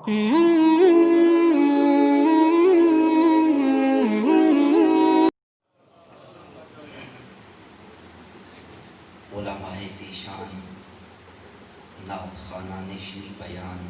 علماء ذیشان، نعت خوانان شیریں بیان،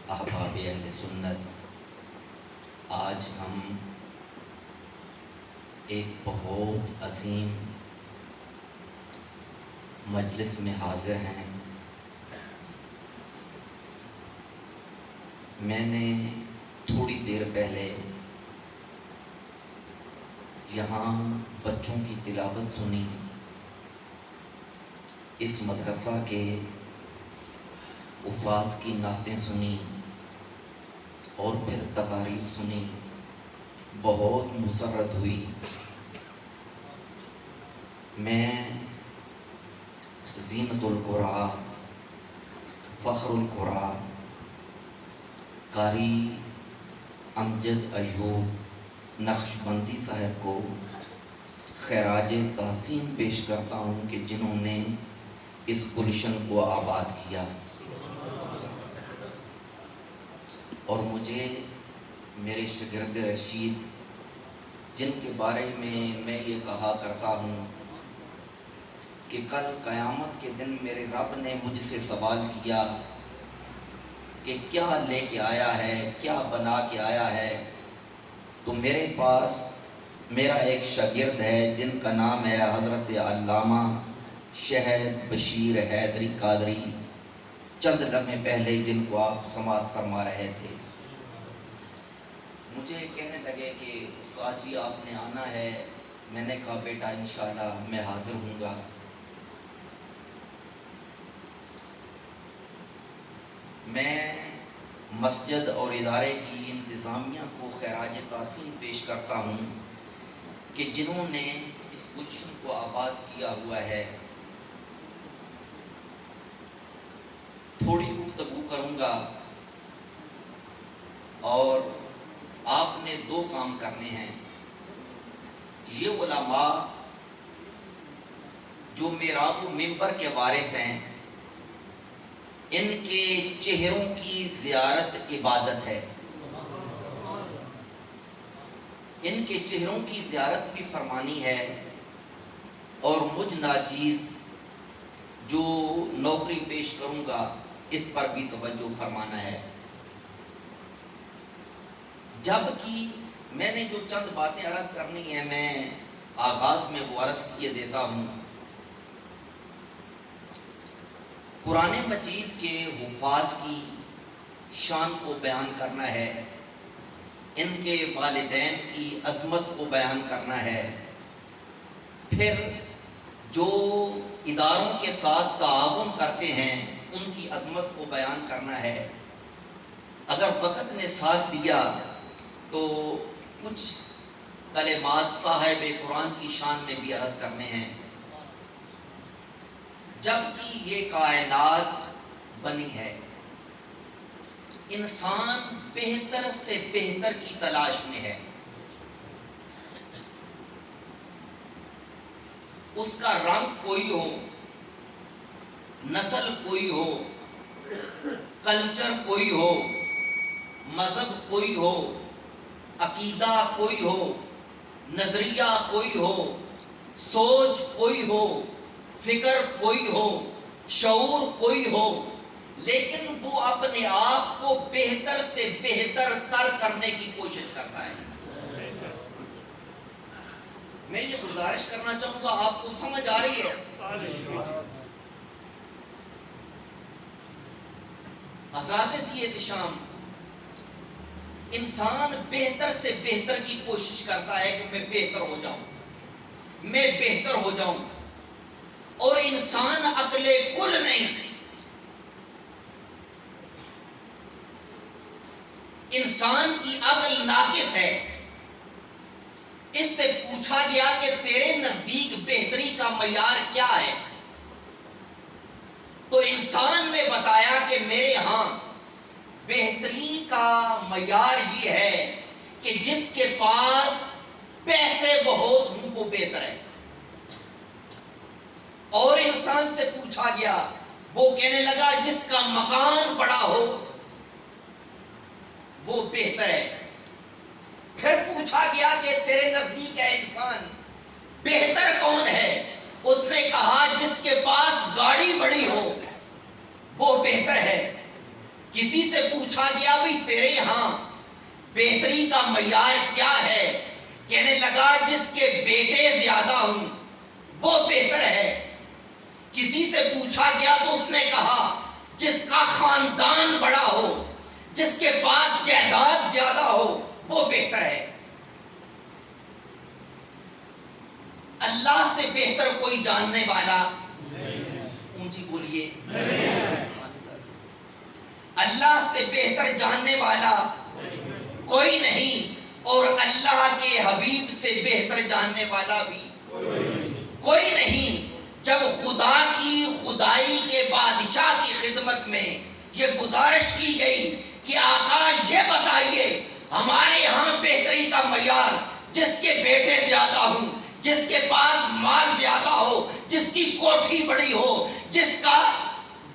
احباب اہل سنت، آج ہم ایک بہت عظیم مجلس میں حاضر ہیں۔ میں نے تھوڑی دیر پہلے یہاں بچوں کی تلاوت سنی، اس مدرسہ کے حفاظ کی نعتیں سنی اور پھر تقاریر سنی، بہت مسرت ہوئی۔ میں زینت القرآن، فخر القرآن، قاری امجد ایوب نقشبندی صاحب کو خراج تحسین پیش کرتا ہوں کہ جنہوں نے اس گلشن کو آباد کیا، اور مجھے میرے شاگرد رشید جن کے بارے میں یہ کہا کرتا ہوں کہ کل قیامت کے دن میرے رب نے مجھ سے سوال کیا کہ کیا لے کے آیا ہے، کیا بنا کے آیا ہے، تو میرے پاس میرا ایک شاگرد ہے جن کا نام ہے حضرت علامہ شہد بشیر حیدری قادری، چند لمحے پہلے جن کو آپ سماعت فرما رہے تھے۔ مجھے کہنے لگے کہ استاد جی آپ نے آنا ہے۔ میں نے کہا بیٹا انشاءاللہ میں حاضر ہوں گا۔ میں مسجد اور ادارے کی انتظامیہ کو خراج تحسین پیش کرتا ہوں کہ جنہوں نے اس گلشن کو آباد کیا ہوا ہے۔ تھوڑی گفتگو کروں گا اور آپ نے دو کام کرنے ہیں۔ یہ علماء جو محراب و منبر کے وارث ہیں، ان کے چہروں کی زیارت عبادت ہے، ان کے چہروں کی زیارت بھی فرمانی ہے، اور مجھ ناچیز جو نوکری پیش کروں گا اس پر بھی توجہ فرمانا ہے۔ جبکہ میں نے جو چند باتیں عرض کرنی ہیں میں آغاز میں وہ عرض کیے دیتا ہوں۔ قرآن مجید کے حفاظ کی شان کو بیان کرنا ہے، ان کے والدین کی عظمت کو بیان کرنا ہے، پھر جو اداروں کے ساتھ تعاون کرتے ہیں ان کی عظمت کو بیان کرنا ہے۔ اگر وقت نے ساتھ دیا تو کچھ کلمات صاحب قرآن کی شان میں بھی عرض کرنے ہیں۔ جبکہ یہ کائنات بنی ہے، انسان بہتر سے بہتر کی تلاش میں ہے، اس کا رنگ کوئی ہو، نسل کوئی ہو، کلچر کوئی ہو، مذہب کوئی ہو، عقیدہ کوئی ہو، نظریہ کوئی ہو، سوچ کوئی ہو، فکر کوئی ہو، شعور کوئی ہو، لیکن وہ اپنے آپ کو بہتر سے بہتر تر کرنے کی کوشش کرتا ہے۔ میں یہ گزارش کرنا چاہوں گا، آپ کو سمجھ آ رہی ہے؟ حضرات ذی احتشام، انسان بہتر سے بہتر کی کوشش کرتا ہے کہ میں بہتر ہو جاؤں، میں بہتر ہو جاؤں، اور انسان عقل کل نہیں، انسان کی عقل ناقص ہے۔ اس سے پوچھا گیا کہ تیرے نزدیک بہتری کا معیار کیا ہے، تو انسان نے بتایا کہ میرے ہاں بہتری کا معیار یہ ہے کہ جس کے پاس پیسے بہت ہوں وہ بہتر ہے۔ اور انسان سے پوچھا گیا، وہ کہنے لگا جس کا مکان بڑا ہو، وہ بہتر ہے۔ پھر پوچھا گیا کہ تیرے نزدیک ہے انسان بہتر کون ہے؟ اس نے کہا جس کے پاس گاڑی بڑی ہو وہ بہتر ہے۔ کسی سے پوچھا گیا بھئی تیرے یہاں بہتری کا معیار کیا ہے؟ کہنے لگا جس کے بیٹے زیادہ ہوں وہ بہتر ہے۔ کسی سے پوچھا گیا تو اس نے کہا جس کا خاندان بڑا ہو، جس کے پاس جائیداد زیادہ ہو وہ بہتر ہے۔ اللہ سے بہتر کوئی جاننے والا اونچی بولیے، اللہ سے بہتر جاننے والا کوئی نہیں، اور اللہ کے حبیب سے بہتر جاننے والا بھی کوئی نہیں۔ جب خدا کی خدائی کے بادشاہ کی خدمت میں یہ گزارش کی گئی کہ آقا یہ بتائیے ہمارے یہاں بہتری کا معیار جس کے بیٹے زیادہ ہوں، جس کے پاس مال زیادہ ہو، جس کی کوٹھی بڑی ہو، جس کا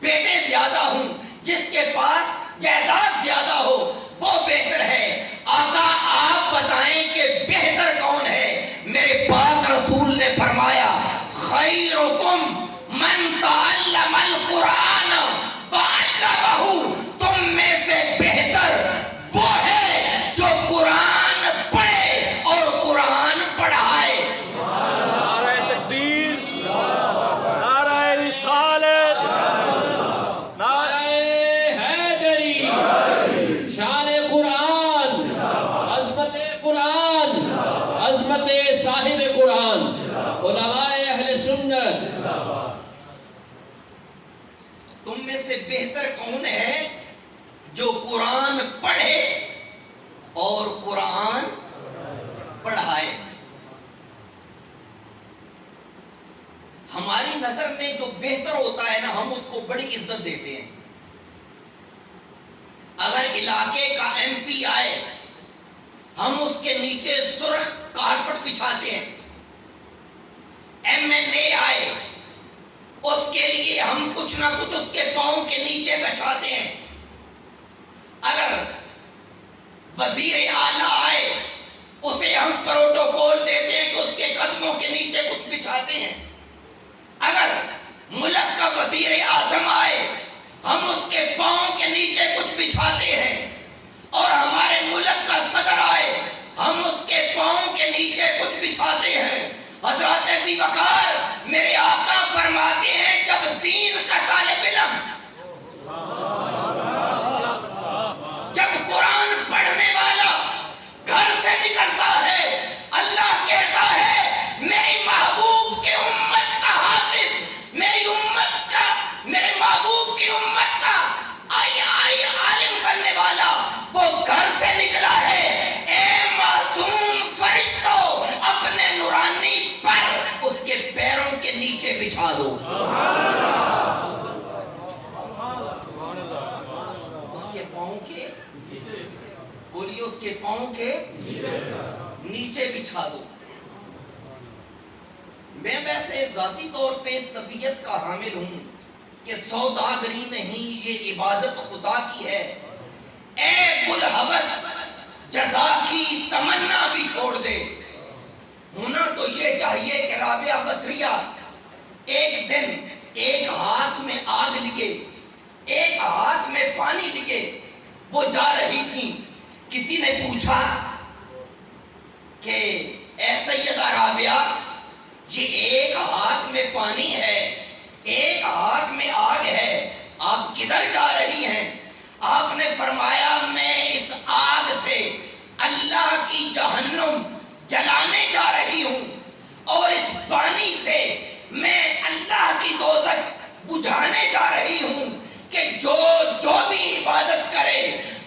بیٹے زیادہ ہوں، جس کے پاس جائیداد زیادہ ہو وہ بہتر ہے۔ آقا آپ بتائیں کہ بہتر کون ہے؟ میرے پاک رسول نے فرمایا خیرکم من تعلم القرآن وعلمہ، تم میں سے بہتر وہ ہے جو قرآن پڑھے اور قرآن پڑھائے۔ نعرہ تکبیر، نعرہ رسالت، نعرہ حیدری، شان قرآن، عظمت قرآن، عظمت صاحب قرآن، علماء اہل سنت۔ تم میں سے بہتر کون ہے جو قرآن پڑھے اور قرآن پڑھائے۔ ہماری نظر میں جو بہتر ہوتا ہے نا ہم اس کو بڑی عزت دیتے ہیں۔ اگر علاقے کا ایم پی آئے ہم اس کے نیچے سرخ کارپٹ بچھاتے ہیں، ایم ایل اے آئے اس کے لیے ہم کچھ نہ کچھ اس کے پاؤں کے نیچے بچھاتے ہیں، اگر وزیر اعلیٰ آئے اسے ہم پروٹوکول دیتے ہیں کہ اس کے قدموں کے نیچے کچھ بچھاتے ہیں، اگر ملک کا وزیر اعظم آئے ہم اس کے پاؤں کے نیچے کچھ بچھاتے ہیں، اور ہمارے ملک کا صدر آئے ہم اس کے پاؤں کے نیچے کچھ بچھاتے ہیں۔ حضرات ذی وقار میرے آقا فرماتے ہیں جب دین کا طالب علم جب قرآن پڑھنے والا گھر سے نکلتا ہے اللہ کہتا ہے میری محبوب کی امت کا حافظ، میری امت کا، میرے محبوب کی امت کا عالم بننے والا وہ گھر سے نکلا ہے، اے معصوم فرشتوں اپنے نورانی پر اس کے پیروں کے نیچے بچھا دو۔ اس کے پاؤں کے بولیے، اس کے پاؤں کے نیچے بچھا دو۔ میں ویسے ذاتی طور پہ اس طبیعت کا حامل ہوں کہ سوداگری نہیں، یہ عبادت خدا کی ہے۔ اے بلحوث جزا کی تمنا بھی چھوڑ دے۔ ہونا تو یہ چاہیے کہ رابعہ بصریہ ایک دن ایک ہاتھ میں آگ لیے، ایک ہاتھ میں پانی لیے وہ جا رہی تھی، کسی نے پوچھا کہ اے سیدہ رابعہ یہ ایک ہاتھ میں پانی ہے، ایک ہاتھ میں آگ ہے، آپ کدھر جا رہی ہیں؟ آپ نے فرمایا میں اس آگ سے اللہ کی جہنم جلانے جا رہی ہوں، اور اس پانی سے میں اللہ کی دوزخ بجھانے جا رہی ہوں کہ جو بھی عبادت کرے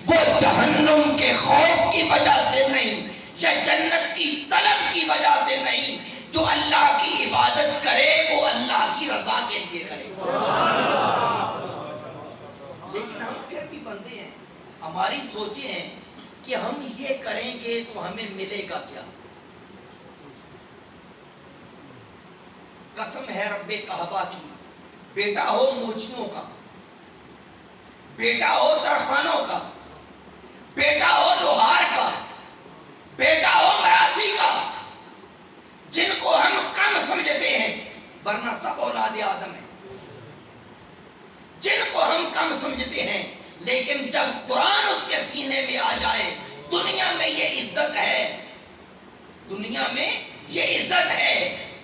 وہ جہنم کے خوف کی وجہ سے نہیں یا جنت کی طلب کی وجہ سے نہیں، جو اللہ کی عبادت کرے وہ اللہ کی رضا کے لیے کرے۔ لیکن ہم پھر بھی بندے ہیں، ہماری سوچیں ہیں کہ ہم یہ کریں گے تو ہمیں ملے گا کیا؟ قسم ہے رب کعبہ کی، بیٹا ہو موچیوں کا، بیٹا ہو ترخانوں کا، بیٹا ہو جب قرآن اس کے سینے میں آ جائے دنیا میں یہ عزت ہے، دنیا میں یہ عزت ہے،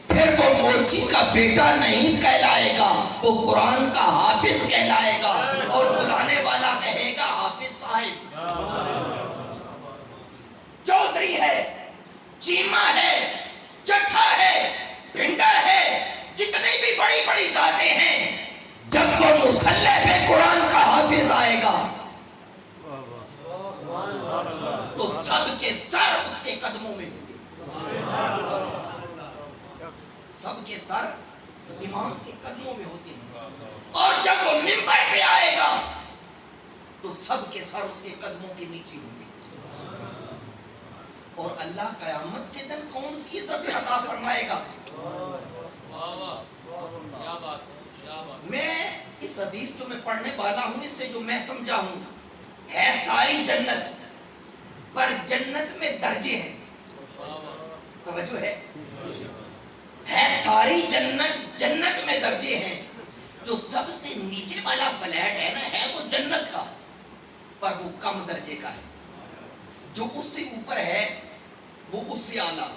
پھر وہ موچی کا بیٹا نہیں کہلائے گا، وہ قرآن کا حافظ کہلائے گا، اور بلانے والا کہے گا حافظ صاحب۔ چودھری ہے، چیمہ ہے، چٹھا ہے، بھنڈر ہے، جتنی بھی بڑی بڑی ذاتیں ہیں، جب وہ مصلی پہ قرآن کا حافظ آئے گا تو سب کے سر اس کے قدموں میں ہوں گے، سب کے سر امام کے قدموں میں ہوتے ہیں، اور جب وہ منبر پہ آئے گا تو سب کے سر اس کے قدموں کے نیچے ہوں گے، اور اللہ قیامت کے دن کون سی عزت عطا فرمائے گا؟ میں اس حدیث جو میں پڑھنے والا ہوں، اس سے جو میں سمجھا ہوں، ہے ساری جنت، پر جنت میں درجے ہیں، توجہ ہے ساری جنت، جنت میں درجے ہیں، جو سب سے نیچے والا فلیٹ ہے نا، ہے وہ جنت کا، پر وہ کم درجے کا ہے، جو اس سے اوپر ہے وہ اس سے اعلیٰ،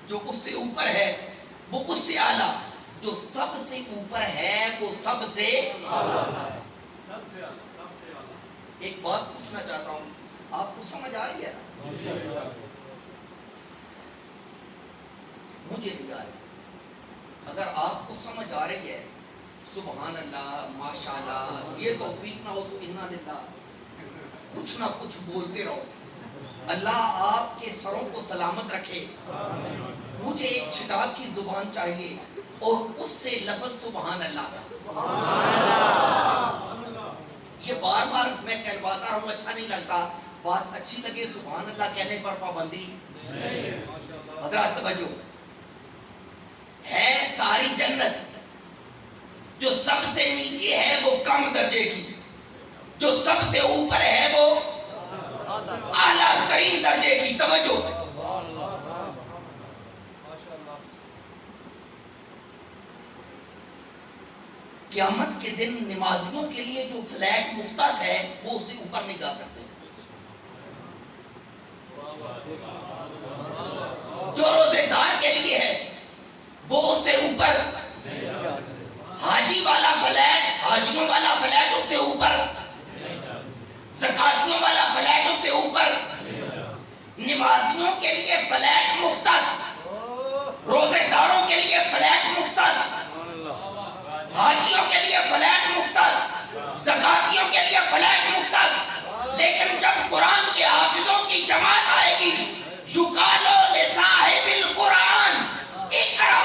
جو اس سے اوپر ہے وہ اس سے اعلیٰ، جو سب سے اوپر ہے وہ سب سے اعلیٰ۔ ایک بات پوچھنا چاہتا ہوں، آپ کو سمجھ آ رہی ہے؟ مجھے نہیں آ رہی، اگر آپ کو سمجھ آ رہی ہے سبحان اللہ ماشاءاللہ، یہ توفیق نہ ہو تو انا للہ، کچھ نہ کچھ بولتے رہو، اللہ آپ کے سروں کو سلامت رکھے۔ مجھے ایک چھٹا کی زبان چاہیے اور اس سے لفظ سبحان اللہ کا، یہ بار بار میں کہلواتا رہوں، اچھا نہیں لگتا، بات اچھی لگے سبحان اللہ کہنے پر پابندی حضرات توجہ ہے، ساری جنت، جو سب سے نیچے ہے وہ کم درجے کی، جو سب سے اوپر ہے وہ اعلیٰ ترین درجے کی، توجہ۔ قیامت کے دن نمازیوں کے لیے جو فلیٹ مختص ہے وہ اس سے اوپر نہیں جا سکتے، جو روزے دار کے لیے ہے وہ اس سے اوپر، حاجی والا فلیٹ، حاجیوں والا فلیٹ اس سے اوپر، زکاتیوں والا فلیٹ اس سے اوپر، نمازیوں کے لیے فلیٹ مختص، روزے داروں کے لیے فلیٹ مختص، حاجیوں کے لیے فلیٹ مختص، زکاتیوں کے لیے فلیٹ مختص، لیکن جب قرآن کے حافظوں کی جماعت آئے گی، یقالو لصاحب القرآن اقرا،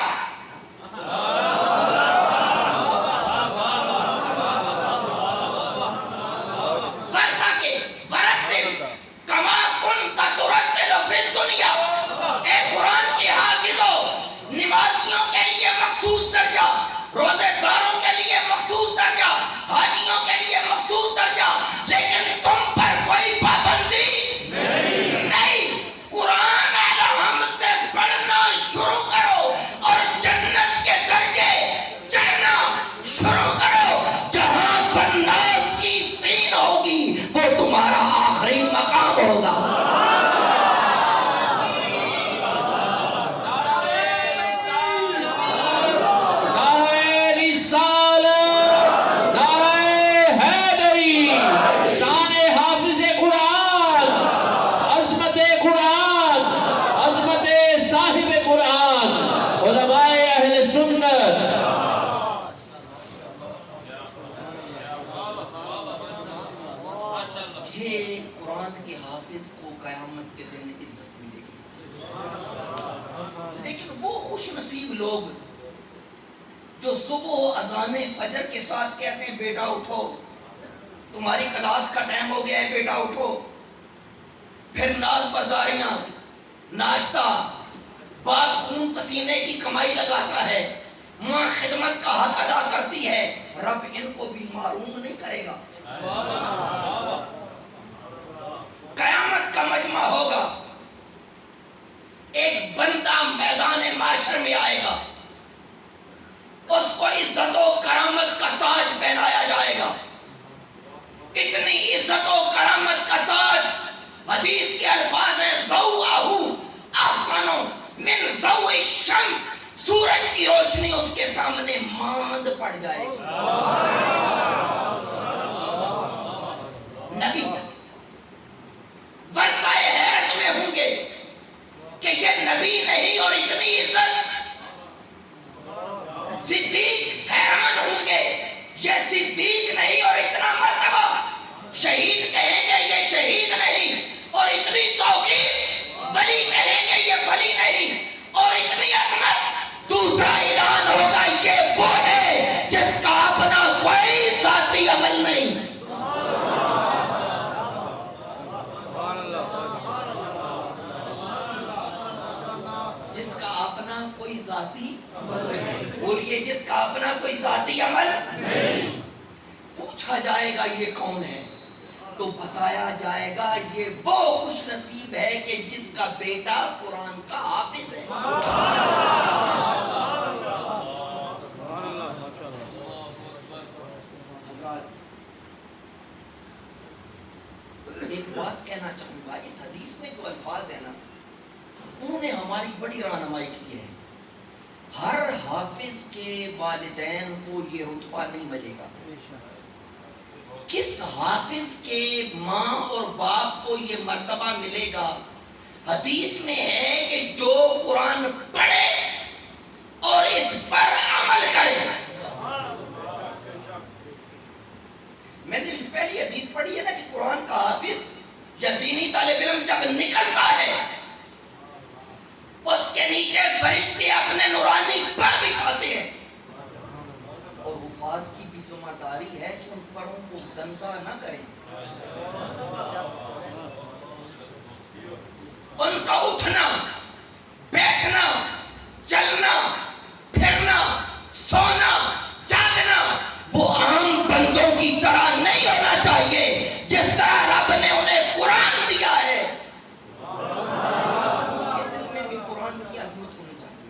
مخصوص درجہ، روزے داروں کے لیے مخصوص درجہ، حاجیوں کے لیے مخصوص درجہ، لیکن تم پر کوئی پابندی نہیں، قرآن الحم سے پڑھنا شروع کرو اور جنت کے درجے چڑھنا شروع کرو، جہاں بناس کی سین ہوگی وہ تمہارا آخری مقام ہوگا۔ یہ قرآن کے حافظ کو قیامت کے دن عزت ملے گی، لیکن وہ خوش نصیب لوگ جو صبح اذان فجر کے ساتھ کہتے ہیں بیٹا اٹھو، تمہاری کلاس کا ٹائم ہو گیا ہے، بیٹا اٹھو، پھر ناز برداریاں، ناشتہ، باپ خون پسینے کی کمائی لگاتا ہے، ماں خدمت کا حق ادا کرتی ہے، رب ان کو بھی معروم نہیں کرے گا۔ قیامت کا مجمع ہوگا، ایک بندہ میدان معاشر میں آئے گا، اس کو عزت و کرامت کا تاج پہنایا جائے گا، اتنی عزت و حدیث کے الفاظ ہیں ضوءہ احسن من ضوء الشمس، سورج کی روشنی اس کے سامنے ماند پڑ جائے گی. نبی ورطہ حیرت میں ہوں گے کہ یہ نبی نہیں اور اتنی عزت. صدیق حیران ہوں گے یہ صدیق نہیں اور اتنا مرتبہ. شہید کہیں گے یہ شہید نہیں اور اتنی توقیر. ولی کہیں گے یہ ولی نہیں اور اتنی عظمت. دوسرا اعلان ہوگا یہ وہ ہے جس کا اپنا کوئی ذاتی عمل نہیں. جس کا اپنا کوئی ذاتی بولیے جس کا اپنا کوئی ذاتی عمل نہیں. پوچھا جائے گا یہ کون ہے تو بتایا جائے گا یہ وہ خوش نصیب ہے کہ جس کا بیٹا قرآن کا حافظ ہے. حضرات ایک بات کہنا چاہوں گا، اس حدیث میں جو الفاظ ہیں نا انہوں نے ہماری بڑی رہنمائی کی ہے. ہر حافظ کے والدین کو یہ رتبہ نہیں ملے گا. کس حافظ کے ماں اور باپ کو یہ مرتبہ ملے گا؟ حدیث میں ہے کہ جو قرآن پڑھے اور اس پر عمل کرے. میں نے پہلی حدیث پڑھی ہے نا کہ قرآن کا حافظ یا دینی طالب علم جب نکلتا ہے اس کے نیچے فرشتے اپنے نورانی پر بچھاتے ہیں اور حفاظ کی بھی ذمہ داری ہے کہ ان پروں کو گندا نہ کریں. ان کا اٹھنا بیٹھنا چلنا پھرنا سونا جاگنا وہ عام بندوں کی طرح نہیں ہونا چاہیے جس طرح رب نے انہیں قرآن دیا ہے. ان کے دل میں بھی قرآن کی عظمت ہونی چاہیے.